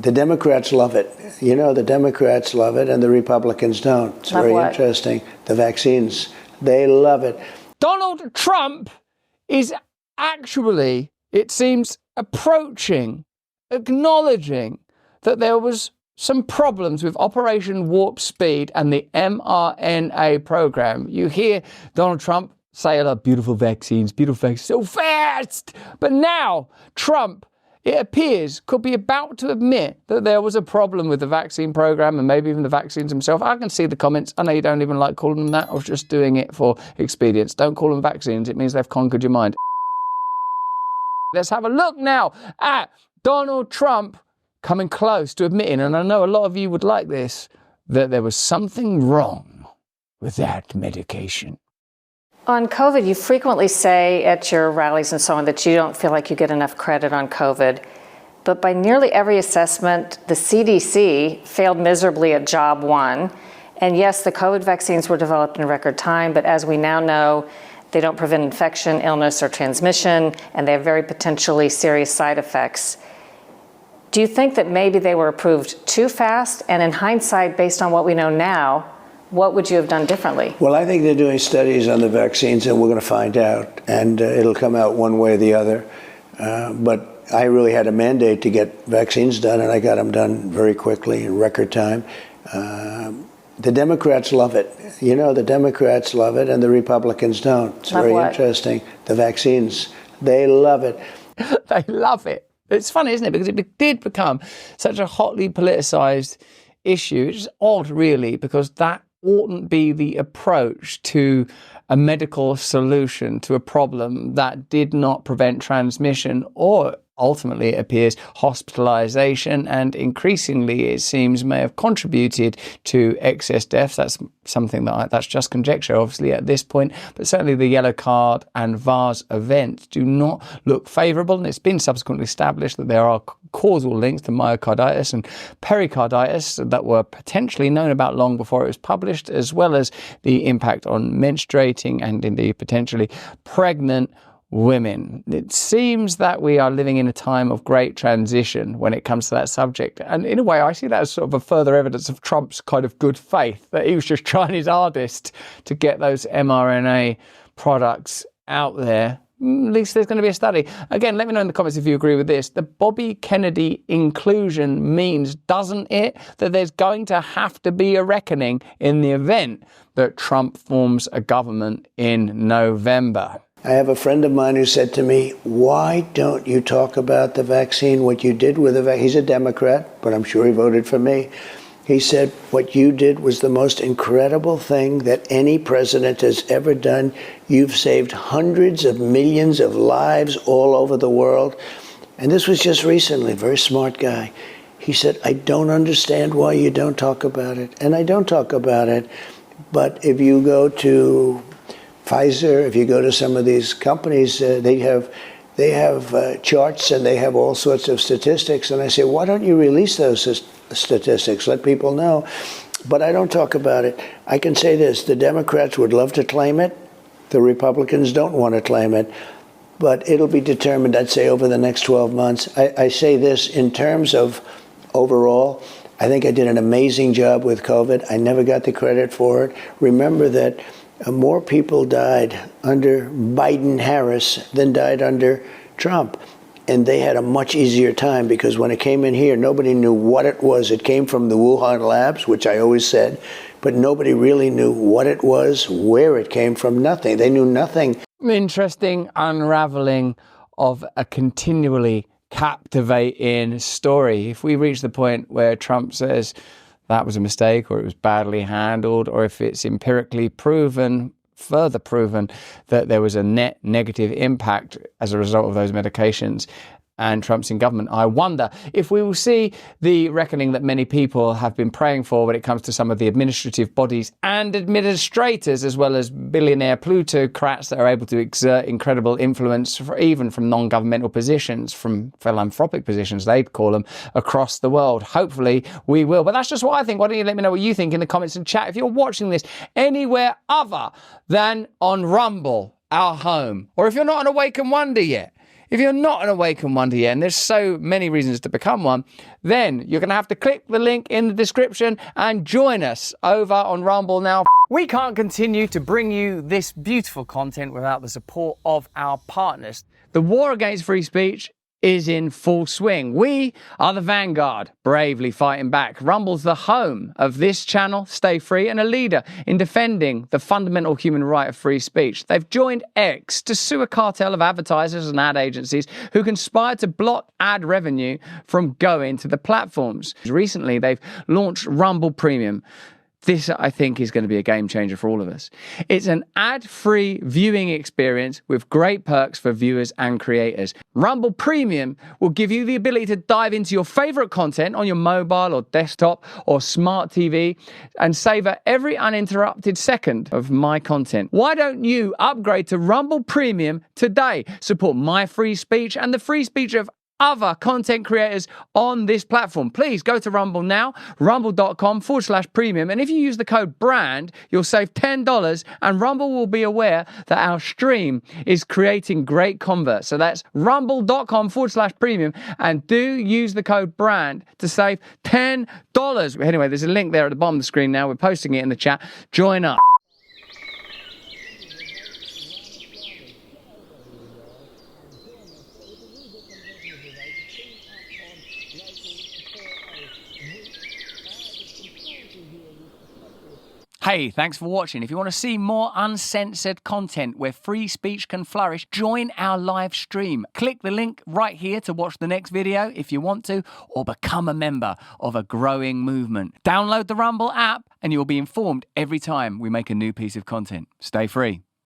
The Democrats love it. You know, the Democrats love it and the Republicans don't. It's very interesting. The vaccines, they love it. Donald Trump is actually, it seems, acknowledging that there was some problems with Operation Warp Speed and the mRNA program. You hear Donald Trump say, "Oh, beautiful vaccines, so fast." But now Trump, it appears, could be about to admit that there was a problem with the vaccine program and maybe even the vaccines himself. I can see the comments. I know you don't even like calling them that. I was just doing it for expedience. Don't call them vaccines. It means they've conquered your mind. Let's have a look now at Donald Trump coming close to admitting, and I know a lot of you would like this, that there was something wrong with that medication. On COVID, you frequently say at your rallies and so on that you don't feel like you get enough credit on COVID. But by nearly every assessment, the CDC failed miserably at job one. And yes, the COVID vaccines were developed in record time, but as we now know, they don't prevent infection, illness, or transmission, and they have very potentially serious side effects. Do you think that maybe they were approved too fast? And in hindsight, based on what we know now, what would you have done differently? Well, I think they're doing studies on the vaccines, and we're going to find out, and it'll come out one way or the other. But I really had a mandate to get vaccines done, and I got them done very quickly in record time. The Democrats love it. You know, the Democrats love it, and the Republicans don't. It's very interesting. The vaccines, they love it. They love it. It's funny, isn't it? Because it did become such a hotly politicized issue. It's just odd, really, because that oughtn't be the approach to a medical solution to a problem that did not prevent transmission or ultimately, it appears, hospitalization, and increasingly, it seems, may have contributed to excess deaths. That's something that's just conjecture, obviously, at this point. But certainly the yellow card and VARS events do not look favorable. And it's been subsequently established that there are causal links to myocarditis and pericarditis that were potentially known about long before it was published, as well as the impact on menstruating and indeed potentially pregnant women. It seems that we are living in a time of great transition when it comes to that subject. And in a way, I see that as sort of a further evidence of Trump's kind of good faith, that he was just trying his hardest to get those mRNA products out there. At least there's going to be a study. Again, let me know in the comments if you agree with this. The Bobby Kennedy inclusion means, doesn't it, that there's going to have to be a reckoning in the event that Trump forms a government in November. I have a friend of mine who said to me, "Why don't you talk about the vaccine, what you did with the vaccine?" He's a Democrat, but I'm sure he voted for me. He said, "What you did was the most incredible thing that any president has ever done. You've saved hundreds of millions of lives all over the world." And this was just recently, very smart guy. He said, "I don't understand why you don't talk about it." And I don't talk about it. But if you go to Pfizer, if you go to some of these companies, they have charts and they have all sorts of statistics. And I say, why don't you release those statistics? Let people know. But I don't talk about it. I can say this. The Democrats would love to claim it. The Republicans don't want to claim it. But it'll be determined, I'd say, over the next 12 months. I say this in terms of overall. I think I did an amazing job with COVID. I never got the credit for it. Remember that more people died under Biden-Harris than died under Trump. And they had a much easier time because when it came in here, nobody knew what it was. It came from the Wuhan labs, which I always said, but nobody really knew what it was, where it came from, nothing. They knew nothing. Interesting unraveling of a continually captivating story. If we reach the point where Trump says that was a mistake or it was badly handled, or if it's empirically proven, further proven, that there was a net negative impact as a result of those medications, and Trump's in government, I wonder if we will see the reckoning that many people have been praying for when it comes to some of the administrative bodies and administrators, as well as billionaire plutocrats that are able to exert incredible influence, even from non-governmental positions, from philanthropic positions, they'd call them, across the world. Hopefully we will. But that's just what I think. Why don't you let me know what you think in the comments and chat if you're watching this anywhere other than on Rumble, our home, or if you're not on Awake and Wonder yet. If you're not an Awakened Wonder yet, and there's so many reasons to become one, then you're going to have to click the link in the description and join us over on Rumble now. We can't continue to bring you this beautiful content without the support of our partners. The war against free speech is in full swing. We are the vanguard, bravely fighting back. Rumble's the home of this channel, Stay Free, and a leader in defending the fundamental human right of free speech. They've joined X to sue a cartel of advertisers and ad agencies who conspire to block ad revenue from going to the platforms. Recently, they've launched Rumble Premium. This, I think, is going to be a game changer for all of us. It's an ad-free viewing experience with great perks for viewers and creators. Rumble Premium will give you the ability to dive into your favorite content on your mobile or desktop or smart TV and savor every uninterrupted second of my content. Why don't you upgrade to Rumble Premium today? Support my free speech and the free speech of other content creators on this platform. Please go to Rumble now, rumble.com/premium. And if you use the code BRAND, you'll save $10 and Rumble will be aware that our stream is creating great converts. So that's rumble.com/premium and do use the code BRAND to save $10. Anyway, there's a link there at the bottom of the screen now. We're posting it in the chat. Join up. Hey, thanks for watching. If you want to see more uncensored content where free speech can flourish, join our live stream. Click the link right here to watch the next video if you want to, or become a member of a growing movement. Download the Rumble app and you'll be informed every time we make a new piece of content. Stay free.